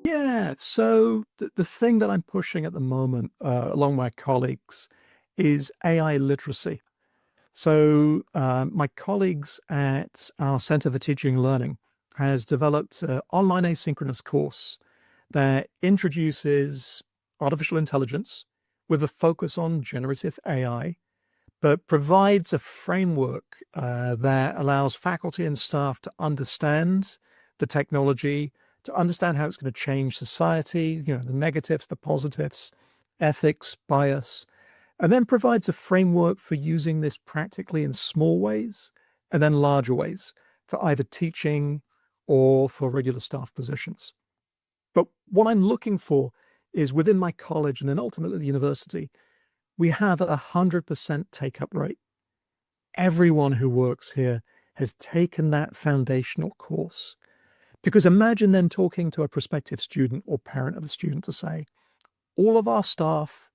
Yeah, so the thing that I'm pushing at the moment, along with my colleagues, is AI literacy. So my colleagues at our Center for Teaching and Learning has developed an online asynchronous course that introduces artificial intelligence with a focus on generative AI, but provides a framework that allows faculty and staff to understand the technology, to understand how it's going to change society, the negatives, the positives, ethics, bias, and then provides a framework for using this practically in small ways and then larger ways for either teaching or for regular staff positions. But what I'm looking for is within my college and then ultimately the university, we have a 100% take up rate. Everyone who works here has taken that foundational course. Because imagine then talking to a prospective student or parent of a student to say, all of our staff,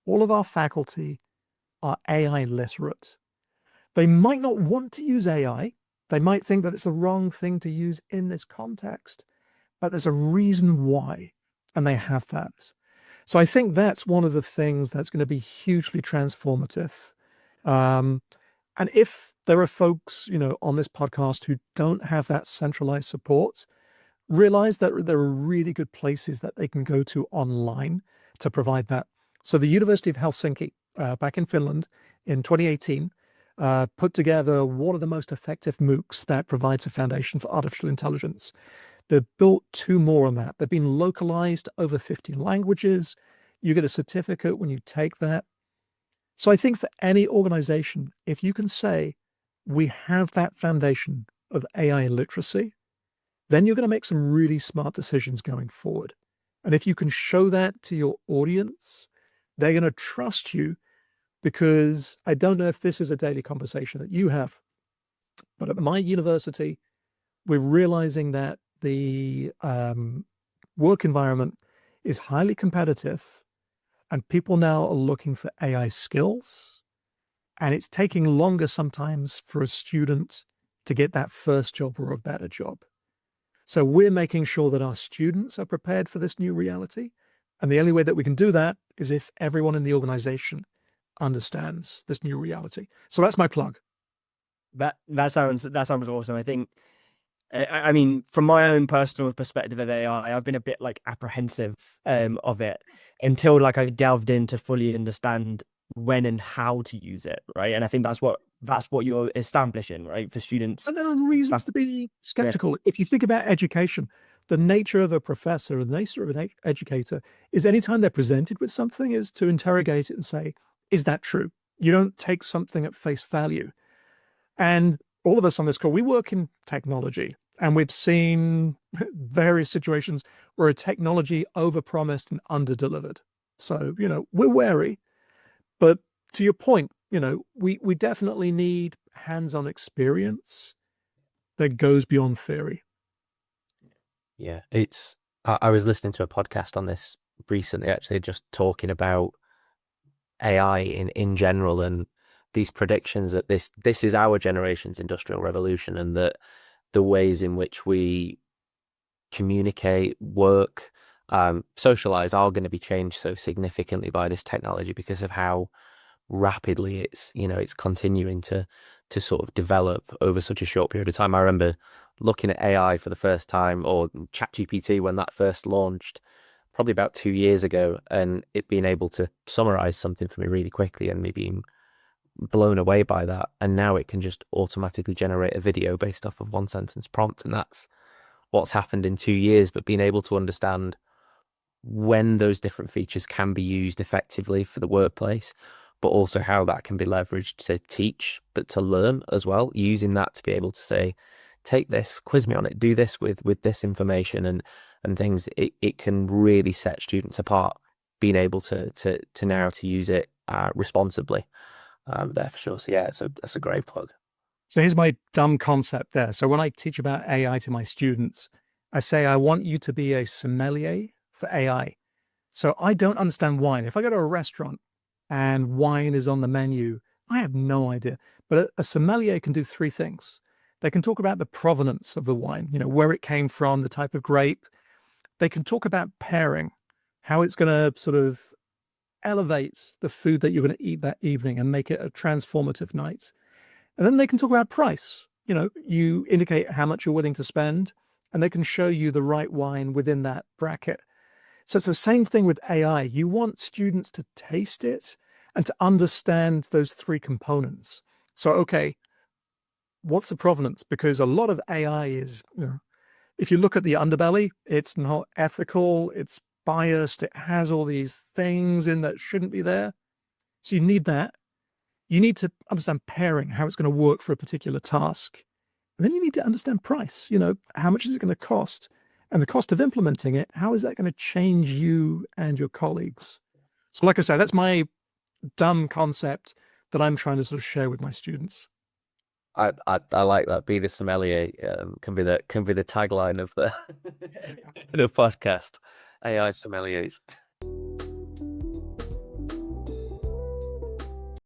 all of our faculty are AI literate. They might not want to use AI. They might think that it's the wrong thing to use in this context, but there's a reason why, and they have that. So I think that's one of the things that's going to be hugely transformative. Um, and if there are folks, on this podcast who don't have that centralized support, realize that there are really good places that they can go to online to provide that. So the University of Helsinki, back in Finland in 2018, put together one of the most effective MOOCs that provides a foundation for artificial intelligence. They've built two more on that. They've been localized to over 50 languages. You get a certificate when you take that. So I think for any organization, if you can say, we have that foundation of AI literacy, then you're going to make some really smart decisions going forward. And if you can show that to your audience, they're going to trust you, because I don't know if this is a daily conversation that you have, but at my university, we're realizing that the work environment is highly competitive and people now are looking for AI skills. And it's taking longer sometimes for a student to get that first job or a better job. So we're making sure that our students are prepared for this new reality. And the only way that we can do that is if everyone in the organization understands this new reality. So that's my plug. That sounds awesome. I think, I mean, from my own personal perspective of AI, I've been a bit like apprehensive of it until like I delved in to fully understand when and how to use it, right? And I think that's what you're establishing, right, for students. And there are reasons to be skeptical. If you think about education, the nature of a professor, the nature of an educator is anytime they're presented with something is to interrogate it and say, is that true? You don't take something at face value. And all of us on this call, we work in technology, and we've seen various situations where a technology overpromised and underdelivered. So, we're wary. But to your point, we definitely need hands-on experience that goes beyond theory. Yeah, I was listening to a podcast on this recently, actually, just talking about AI in general and these predictions that this is our generation's industrial revolution, and that the ways in which we communicate, work, socialize are going to be changed so significantly by this technology because of how rapidly it's continuing to sort of develop over such a short period of time. I remember looking at AI for the first time, or ChatGPT when that first launched, probably about 2 years ago, and it being able to summarize something for me really quickly and me being blown away by that. And now it can just automatically generate a video based off of one sentence prompt, and that's what's happened in 2 years. But being able to understand when those different features can be used effectively for the workplace, but also how that can be leveraged to teach, but to learn as well, using that to be able to say, take this, quiz me on it, do this with this information and things. It can really set students apart, being able to now to use it responsibly there for sure. So yeah, that's a great plug. So here's my dumb concept there. So when I teach about AI to my students, I say, I want you to be a sommelier for AI. So I don't understand wine. If I go to a restaurant and wine is on the menu, I have no idea. But a sommelier can do three things. They can talk about the provenance of the wine, where it came from, the type of grape. They can talk about pairing, how it's going to sort of elevate the food that you're going to eat that evening and make it a transformative night. And then they can talk about price. You indicate how much you're willing to spend, and they can show you the right wine within that bracket. So it's the same thing with AI. You want students to taste it and to understand those three components. So, okay, what's the provenance? Because a lot of AI is, if you look at the underbelly, it's not ethical, it's biased, it has all these things in that shouldn't be there. So you need that. You need to understand pairing, how it's going to work for a particular task. And then you need to understand price, how much is it going to cost? And the cost of implementing it, how is that going to change you and your colleagues? So like I said, that's my dumb concept that I'm trying to sort of share with my students. I like that. Be the sommelier can be the tagline of the the podcast. AI sommeliers.